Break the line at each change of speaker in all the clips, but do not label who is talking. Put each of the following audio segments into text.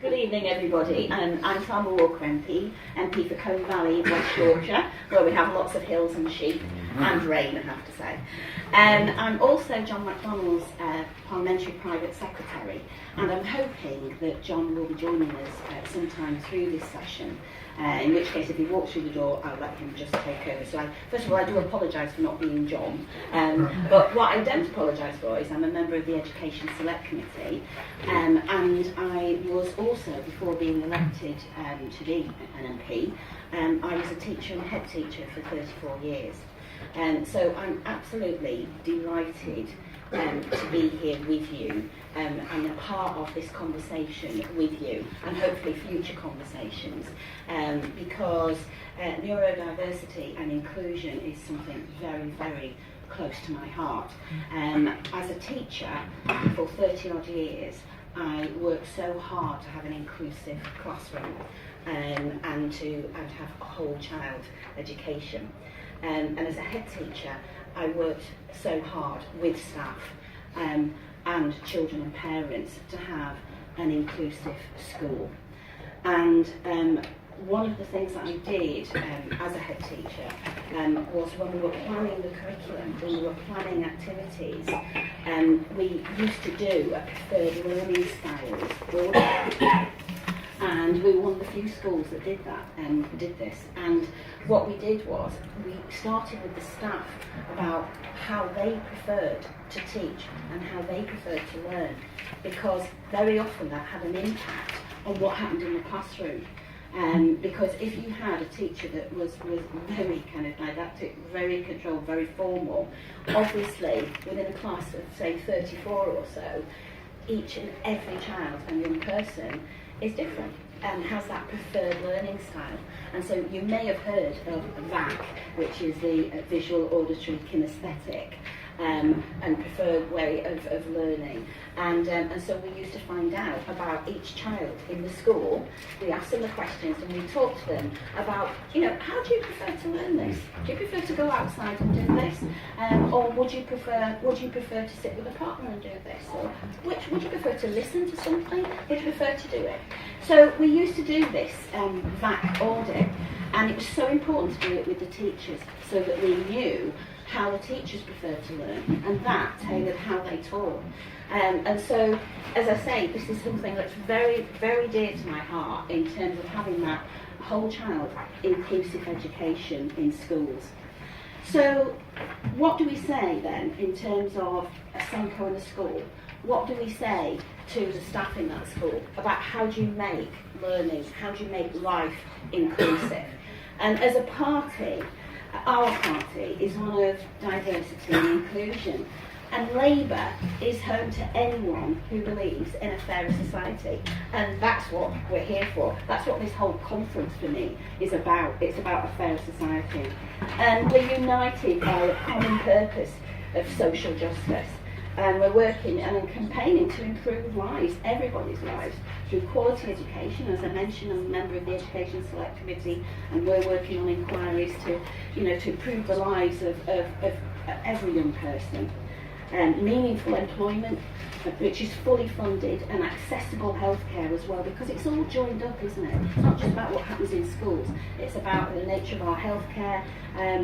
Good evening, everybody. I'm Thelma Walker MP, MP for Colne Valley in West Yorkshire, where we have lots of hills and sheep and rain, I have to say. I'm also John McDonnell's Parliamentary Private Secretary, and I'm hoping that John will be joining us sometime through this session. In which case, if he walks through the door, I'll let him just take over. So, first of all, I do apologise for not being John. But what I don't apologise for is I'm a member of the Education Select Committee, and I was also, before being elected to be an MP, I was a teacher and head teacher for 34 years. So I'm absolutely delighted to be here with you and a part of this conversation with you, and hopefully future conversations, because neurodiversity and inclusion is something very, very close to my heart. As a teacher for 30 odd years, I worked so hard to have an inclusive classroom and to have a whole child education. And as a head teacher, I worked so hard with staff and children and parents to have an inclusive school. And one of the things that I did as a head teacher was when we were planning the curriculum, when we were planning activities, we used to do a preferred learning styles audit. And we were one of the few schools that did that and did this. And what we did was we started with the staff about how they preferred to teach and how they preferred to learn, because very often that had an impact on what happened in the classroom. Because if you had a teacher that was very kind of didactic, very controlled, very formal, obviously within a class of say 34 or so, each and every child and young person is different and has that preferred learning style. And so you may have heard of VAC, which is the visual, auditory, kinesthetic, and preferred way of learning. And so we used to find out about each child in the school. We asked them the questions and we talked to them about, how do you prefer to learn this? Do you prefer to go outside and do this? Or would you prefer to sit with a partner and do this? Or would you prefer to listen to something? Would you prefer to do it? So we used to do this VAC audit, and it was so important to do it with the teachers so that we knew how the teachers preferred to learn, and that tailored how they taught. And so, as I say, this is something that's very, very dear to my heart in terms of having that whole child inclusive education in schools. So, what do we say then in terms of a SENCO in a school? What do we say to the staff in that school about how do you make learning, how do you make life inclusive? And as a party, our party is one of diversity and inclusion, and Labour is home to anyone who believes in a fairer society, and that's what we're here for. That's what this whole conference for me is about. It's about a fairer society, and we're united by a common purpose of social justice, and we're working and campaigning to improve lives, everybody's lives, through quality education. As I mentioned, I'm a member of the Education Select Committee, and we're working on inquiries to improve the lives of every young person. Meaningful employment, which is fully funded, and accessible healthcare as well, because it's all joined up, isn't it? It's not just about what happens in schools, it's about the nature of our healthcare,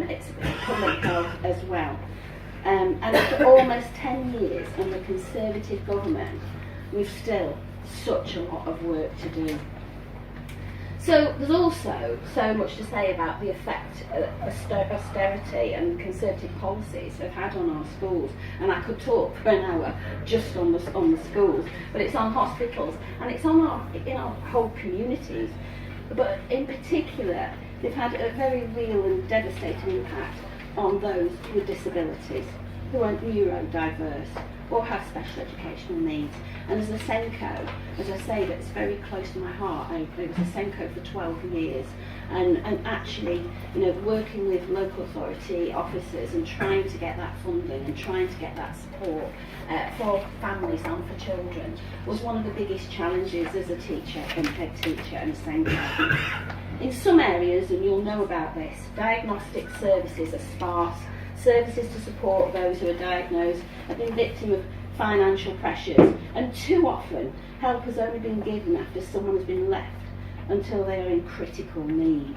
it's public health as well. And after almost 10 years under Conservative government, we've still such a lot of work to do. So there's also so much to say about the effect austerity and Conservative policies have had on our schools, and I could talk for an hour just on the schools, but it's on hospitals and it's on our whole communities. But in particular, they've had a very real and devastating impact on those with disabilities who are neurodiverse or have special educational needs. And as a SENCO, as I say, that's very close to my heart. I was a SENCO for 12 years, and actually, working with local authority officers and trying to get that funding and trying to get that support for families and for children was one of the biggest challenges as a teacher and head teacher and a SENCO. In some areas, and you'll know about this, diagnostic services are sparse. Services to support those who are diagnosed have been victim of financial pressures, and too often help has only been given after someone has been left until they are in critical need.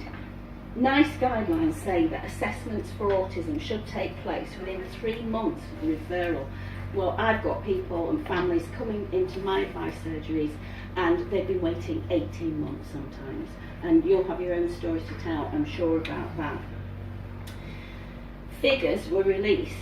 NICE guidelines say that assessments for autism should take place within 3 months of the referral. Well, I've got people and families coming into my advice surgeries and they've been waiting 18 months sometimes. And you'll have your own stories to tell, I'm sure, about that. Figures were released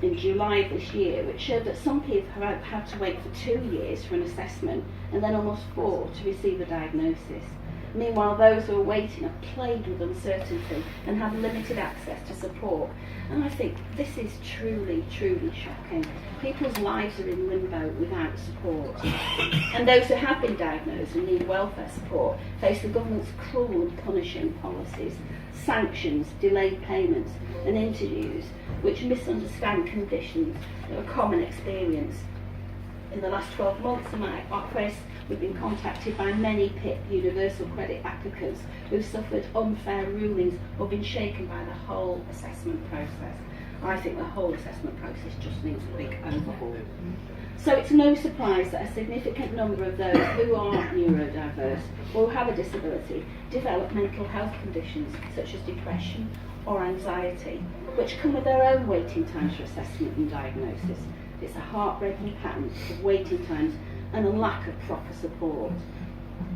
in July of this year which showed that some people have had to wait for 2 years for an assessment and then almost 4 to receive a diagnosis. Meanwhile, those who are waiting are plagued with uncertainty and have limited access to support. And I think this is truly, truly shocking. People's lives are in limbo without support. And those who have been diagnosed and need welfare support face the government's cruel and punishing policies, sanctions, delayed payments and interviews which misunderstand conditions that are a common experience. In the last 12 months in my office, we've been contacted by many PIP universal credit applicants who've suffered unfair rulings or been shaken by the whole assessment process. I think the whole assessment process just needs a big overhaul. So it's no surprise that a significant number of those who are neurodiverse or who have a disability develop mental health conditions such as depression or anxiety, which come with their own waiting times for assessment and diagnosis. It's a heartbreaking pattern of waiting times and a lack of proper support.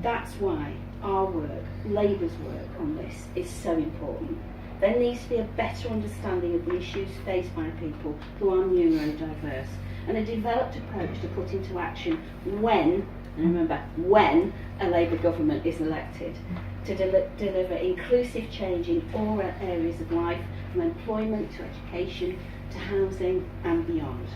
That's why our work, Labour's work on this, is so important. There needs to be a better understanding of the issues faced by people who are neurodiverse and a developed approach to put into action when, and remember, when a Labour government is elected, to deliver inclusive change in all areas of life, from employment to education to housing and beyond.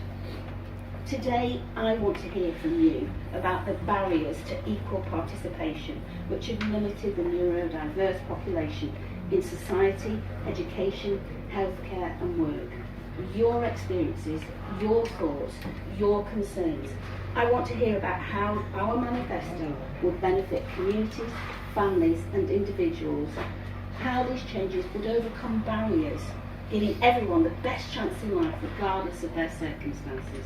Today, I want to hear from you about the barriers to equal participation which have limited the neurodiverse population in society, education, healthcare and work. Your experiences, your thoughts, your concerns. I want to hear about how our manifesto would benefit communities, families and individuals, how these changes would overcome barriers, giving everyone the best chance in life regardless of their circumstances.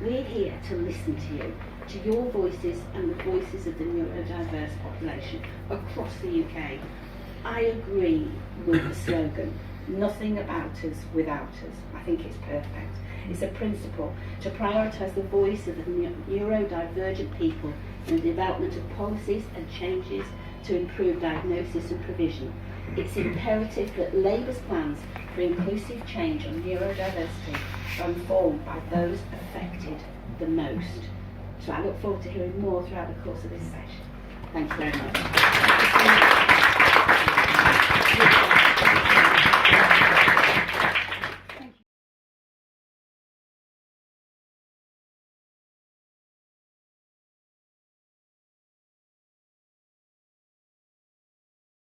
We're here to listen to you, to your voices and the voices of the neurodiverse population across the UK. I agree with the slogan, nothing about us without us. I think it's perfect. It's a principle to prioritise the voice of the neurodivergent people in the development of policies and changes to improve diagnosis and provision. It's imperative that Labour's plans for inclusive change on neurodiversity are informed by those affected the most. So I look forward to hearing more throughout the course of this session. Thanks very much.